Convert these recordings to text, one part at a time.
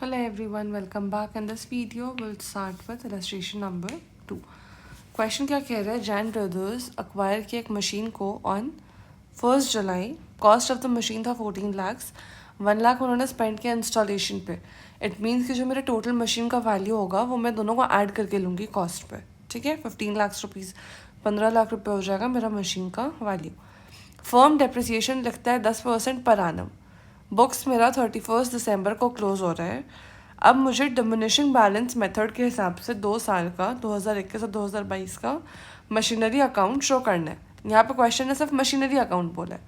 Hello everyone, welcome back. In this video, we'll start with illustration number 2. Question क्या कह रहा है? Jain brothers acquire की एक मशीन को on 1 July. Cost of the machine था 14 lakhs. 1 लाख उन्होंने स्पेंड किया इंस्टॉलेशन पे. इट मीन्स कि जो मेरे टोटल मशीन का वैल्यू होगा वो मैं दोनों को ऐड करके लूँगी कॉस्ट पे. ठीक है, 15 लाख रुपीज़, 15 लाख रुपये हो जाएगा मेरा मशीन का वैल्यू. फर्म डेप्रिसिएशन लिखता है 10% पर आनम. बुक्स मेरा 31 दिसंबर को क्लोज हो रहा है. अब मुझे डिमिनिशिंग बैलेंस मेथड के हिसाब से 2 साल का 2021 और 2022 का मशीनरी अकाउंट शो करना है. यहाँ पे क्वेश्चन है सिर्फ मशीनरी अकाउंट बोला है.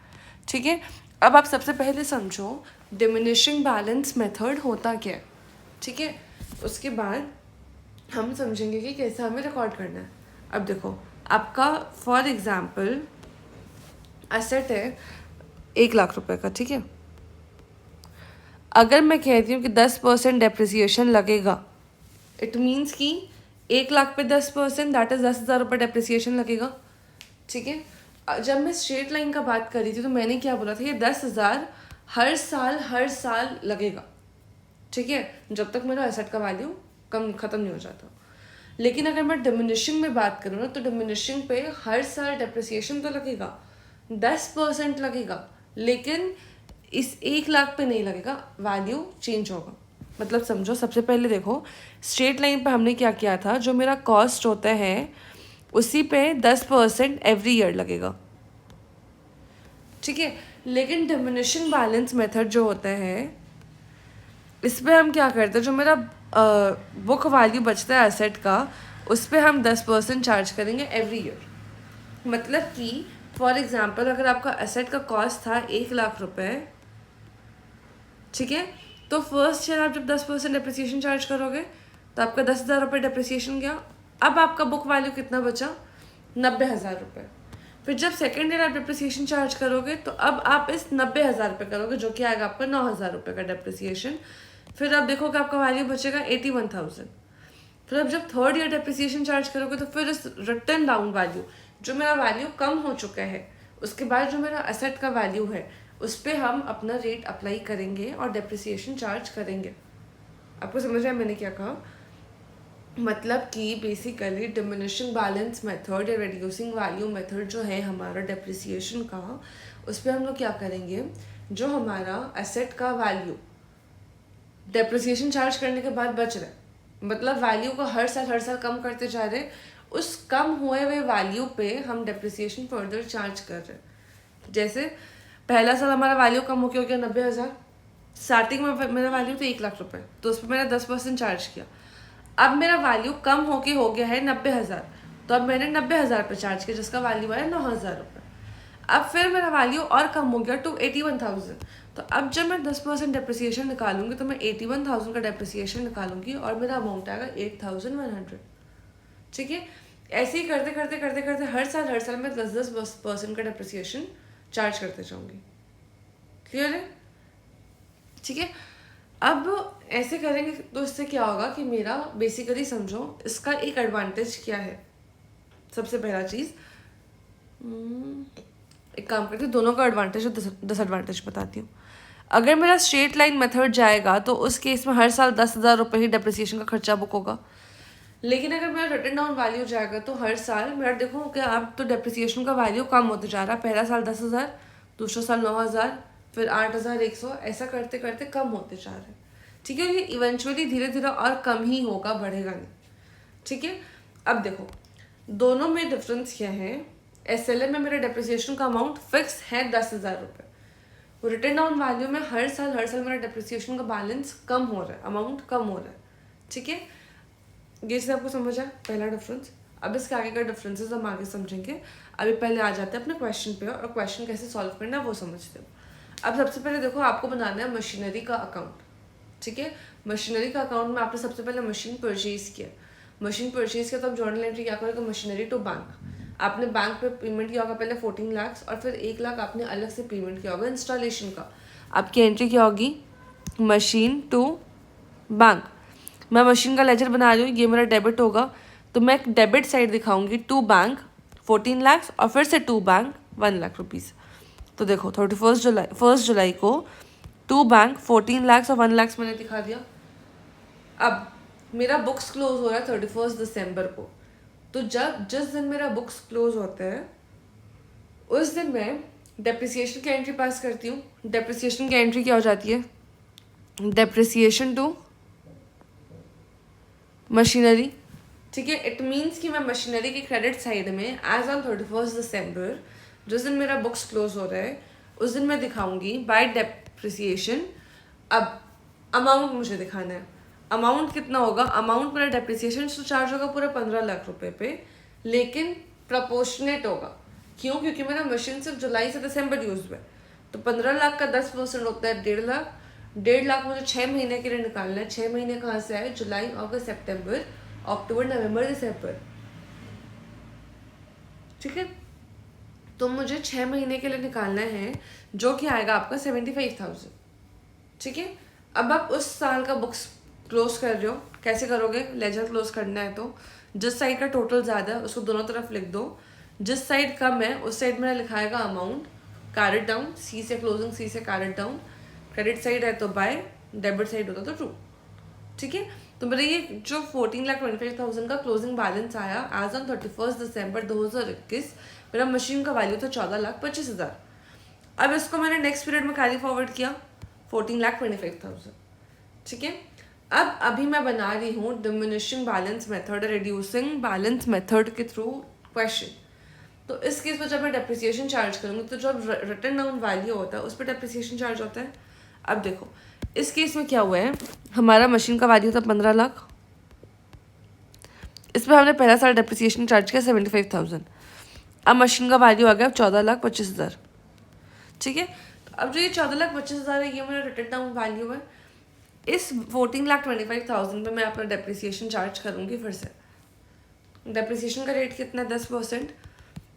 ठीक है, अब आप सबसे पहले समझो डिमिनिशिंग बैलेंस मेथड होता क्या है. ठीक है, उसके बाद हम समझेंगे कि कैसे हमें रिकॉर्ड करना है. अब देखो, आपका फॉर एग्जाम्पल एसेट है 1 लाख रुपए का. ठीक है, अगर मैं कहती हूँ कि 10% डेप्रिसिएशन लगेगा, इट मीन्स कि 1 लाख पे 10%, दैट इज 10,000 रुपये डेप्रिसिएशन लगेगा. ठीक है, जब मैं स्ट्रेट लाइन का बात कर रही थी तो मैंने क्या बोला था, ये 10,000 हर साल लगेगा. ठीक है, जब तक मेरा एसेट का वैल्यू ख़त्म नहीं हो जाता. लेकिन अगर मैं डिमिनिशिंग में बात करूँ ना, तो डिमिनिशिंग पे हर साल डेप्रिसिएशन तो लगेगा, 10% लगेगा, लेकिन इस 1 लाख पे नहीं लगेगा, वैल्यू चेंज होगा. मतलब समझो, सबसे पहले देखो स्ट्रेट लाइन पे हमने क्या किया था, जो मेरा कॉस्ट होता है उसी पे 10% एवरी ईयर लगेगा. ठीक है, लेकिन डिमिनिशिंग बैलेंस मेथड जो होता है, इस पर हम क्या करते हैं, जो मेरा बुक वैल्यू बचता है एसेट का, उस पर हम 10% चार्ज करेंगे एवरी ईयर. मतलब कि फॉर एग्जांपल अगर आपका एसेट का कॉस्ट था 1 लाख रुपए, ठीक है, तो फर्स्ट ईयर आप जब 10% डेप्रिसिएशन चार्ज करोगे तो आपका 10,000 रुपये डेप्रिसिएशन गया. अब आपका बुक वैल्यू कितना बचा, 90,000 रुपये. फिर जब सेकेंड ईयर आप डेप्रिसिएशन चार्ज करोगे तो अब आप इस 90,000 रुपये करोगे, जो कि आएगा आपका 9,000 रुपये का डेप्रिसिएशन. फिर आप देखोगे आपका वैल्यू बचेगा 81,000. फिर अब जब थर्ड ईयर डेप्रिसिएशन चार्ज करोगे तो फिर इस रिटर्न डाउन वैल्यू, जो मेरा वैल्यू कम हो चुका है, उसके बाद जो मेरा एसेट का वैल्यू है, उस पर हम अपना रेट अप्लाई करेंगे और डेप्रिसिएशन चार्ज करेंगे. आपको समझ आया मैंने क्या कहा? मतलब कि बेसिकली डिमिनिशिंग बैलेंस मेथड या रिड्यूसिंग वैल्यू मेथड जो है हमारा डेप्रिसिएशन का, उस पर हम लोग क्या करेंगे, जो हमारा एसेट का वैल्यू डेप्रिसिएशन चार्ज करने के बाद बच रहा है, मतलब वैल्यू को हर साल कम करते जा रहे, उस कम हुए हुए वैल्यू पे हम डेप्रिसिएशन फर्दर चार्ज कर रहे हैं. जैसे पहला साल हमारा वैल्यू कम हो गया 90,000. स्टार्टिंग में मेरा वैल्यू तो 1 लाख रुपए, तो उस पर मैंने 10% चार्ज किया. अब मेरा वैल्यू कम होके हो गया है 90,000, तो अब मैंने 90,000 पे चार्ज किया, जिसका वैल्यू आया 9,000 रुपये. अब फिर मेरा वैल्यू और कम हो गया टू 81,000. तो अब जब मैं 10% डेप्रिसिएशन निकालूंगी तो मैं 81,000 का डेप्रिसिएशन निकालूंगी और मेरा अमाउंट आएगा 8,100. ठीक है, ऐसे ही करते करते करते करते हर साल मैं 10% का डेप्रिसिएशन चार्ज करते जाऊंगी. क्लियर है? ठीक है, अब ऐसे करेंगे तो इससे क्या होगा कि मेरा बेसिकली समझो इसका एक एडवांटेज क्या है. सबसे पहला चीज़, एक काम करती हूँ, दोनों का एडवांटेज और डिसएडवांटेज बताती हूँ. अगर मेरा स्ट्रेट लाइन मेथड जाएगा तो उस केस में हर साल 10,000 रुपये ही डेप्रिसिएशन का खर्चा बुक होगा. लेकिन अगर मेरा रिटर्न डाउन वैल्यू जाएगा तो हर साल मेरा देखो कि अब तो डेप्रिसिएशन का वैल्यू कम होते जा रहा है. पहला साल 10,000, दूसरा साल 9,000, फिर 8,100, ऐसा करते करते कम होते जा रहे हैं. ठीक है, ये इवेंचुअली धीरे धीरे और कम ही होगा, बढ़ेगा नहीं. ठीक है, अब देखो दोनों में डिफरेंस क्या है. SLM में मेरा डेप्रिसिएशन का अमाउंट फिक्स है 10,000 रुपये. रिटर्न डाउन वैल्यू में हर साल मेरा डेप्रिसिएशन का बैलेंस कम हो रहा है, अमाउंट कम हो रहा है. ठीक है, ये चीज़ आपको समझ आया, पहला डिफरेंस. अब इसके आगे का डिफरेंसेस हम आगे समझेंगे. अभी पहले आ जाते हैं अपने क्वेश्चन पे, और क्वेश्चन कैसे सॉल्व करना है वो समझते हो. अब सबसे पहले देखो, आपको बनाना है मशीनरी का अकाउंट. ठीक है, मशीनरी का अकाउंट में आपने सबसे पहले मशीन परचेज किया. मशीन परचेज किया तो आप जर्नल एंट्री क्या करोगे, मशीनरी टू बैंक. आपने बैंक पे पेमेंट किया होगा पहले 14 लाख, और फिर 1 लाख आपने अलग से पेमेंट किया होगा इंस्टॉलेशन का. आपकी एंट्री क्या होगी, मशीन टू बैंक. मैं मशीन का लेजर बना रही हूँ, ये मेरा डेबिट होगा, तो मैं एक डेबिट साइड दिखाऊंगी टू बैंक 14 लाख, और फिर से टू बैंक 1 लाख रुपीज़. तो देखो 1 जुलाई को टू बैंक 14 लाख और 1 लाख मैंने दिखा दिया. अब मेरा बुक्स क्लोज हो रहा है 31 दिसंबर को, तो जिस दिन मेरा बुक्स क्लोज होता है उस दिन मैं डेप्रिसिएशन की एंट्री पास करती हूँ। डेप्रिसिएशन की एंट्री क्या हो जाती है? डेप्रिसिएशन टू मशीनरी, ठीक है। इट मीन्स कि मैं मशीनरी की क्रेडिट साइड में एज ऑन 31 दिसंबर, जिस दिन मेरा बुक्स क्लोज हो रहा है उस दिन मैं दिखाऊंगी बाय डेप्रिसिएशन। अब अमाउंट मुझे दिखाना है, अमाउंट कितना होगा? अमाउंट मेरा डेप्रिसिएशन तो चार्ज होगा पूरा 15 लाख रुपए पे, लेकिन प्रपोर्शनेट होगा। क्यों? क्योंकि मेरा मशीन सिर्फ जुलाई से दिसंबर यूज हुआ है, तो 15 लाख का 10% होता है 1.5 लाख। 1.5 लाख मुझे 6 महीने के लिए निकालना है। 6 महीने कहाँ से आए? जुलाई, अगस्त, सितंबर, अक्टूबर, नवंबर, दिसंबर, ठीक है। तो मुझे 6 महीने के लिए निकालना है, जो कि आएगा आपका 75,000, ठीक है। अब आप उस साल का बुक्स क्लोज कर रहे हो, कैसे करोगे? लेजर क्लोज करना है तो जिस साइड का टोटल ज़्यादा है उसको दोनों तरफ लिख दो, जिस साइड कम है उस साइड मेरा लिखाएगा अमाउंट, कैरेट डाउन, सी से क्लोजिंग, सी से कैरेट डाउन। क्रेडिट साइड है तो बाय, डेबिट साइड होता तो ट्रू, ठीक है। तो मेरा ये जो 14,25,000 का क्लोजिंग बैलेंस आया एज ऑन 31 दिसंबर 2021, मेरा मशीन का वैल्यू था 14,25,000। अब इसको मैंने नेक्स्ट पीरियड में कैरी फॉरवर्ड किया 14,25,000, ठीक है। अब अभी मैं बना रही हूँ diminishing balance method, reducing balance method के थ्रू क्वेश्चन। तो इस केस में जब मैं डेप्रिसिएशन चार्ज करूँगी तो जो रिटन डाउन वैल्यू होता है उस पर डेप्रिसिएशन चार्ज होता है। अब देखो इस केस में क्या हुआ है, हमारा मशीन का वैल्यू था 15 लाख, इस पर हमने पहला साल डेप्रिसिएशन चार्ज किया 75,000। अब मशीन का वैल्यू आ गया 14,25,000, ठीक है। तो अब जो ये 14,25,000 है ये मेरा रिटन डाउन वैल्यू है। इस 14,25,000 पे मैं अपना डेप्रिसिएशन चार्ज करूँगी फिर से। डेप्रिसिएशन का रेट कितना है? 10%।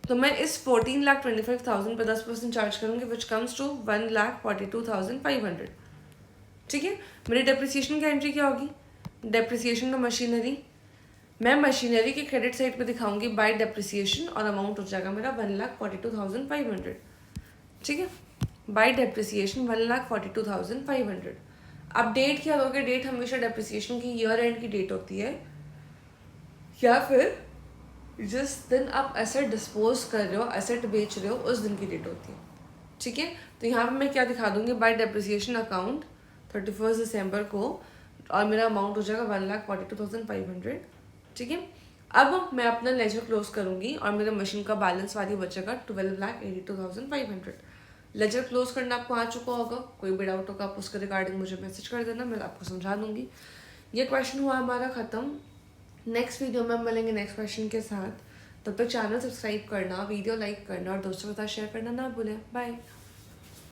तो मैं इस 14,25,000 पे 10% चार्ज करूँगी, विच कम्स टू 1,42,500, ठीक है। मेरी डेप्रिसिएशन की एंट्री क्या होगी? डेप्रिसिएशन का मशीनरी, मैं मशीनरी के क्रेडिट साइड पे दिखाऊंगी बाय डेप्रिसिएशन, और अमाउंट हो जाएगा मेरा 1,42,500, ठीक है। Bye depreciation 1,42,500। अब डेट क्या दोगे? डेट हमेशा डेप्रिसिएशन की ईयर एंड की डेट होती है, या फिर जिस दिन आप एसेट डिस्पोज कर रहे हो, एसेट बेच रहे हो, उस दिन की डेट होती है, ठीक है। तो यहाँ पे मैं क्या दिखा दूंगी? बाय डेप्रिसिएशन अकाउंट 31 दिसंबर को, और मेरा अमाउंट हो जाएगा 1,42,500, ठीक है। अब मैं अपना लेजर क्लोज करूंगी और मेरे मशीन का बैलेंस वैल्यू बचेगा 12,82,500। लेजर क्लोज करना आपको आ चुका होगा, कोई भी डाउट होगा आप उसके रिगार्डिंग मुझे मैसेज कर देना, मैं आपको समझा दूंगी। ये क्वेश्चन हुआ हमारा ख़त्म। नेक्स्ट वीडियो में हम मिलेंगे नेक्स्ट क्वेश्चन के साथ। तब तक चैनल सब्सक्राइब करना, वीडियो लाइक करना और दोस्तों के साथ शेयर करना ना भूलें। बाय।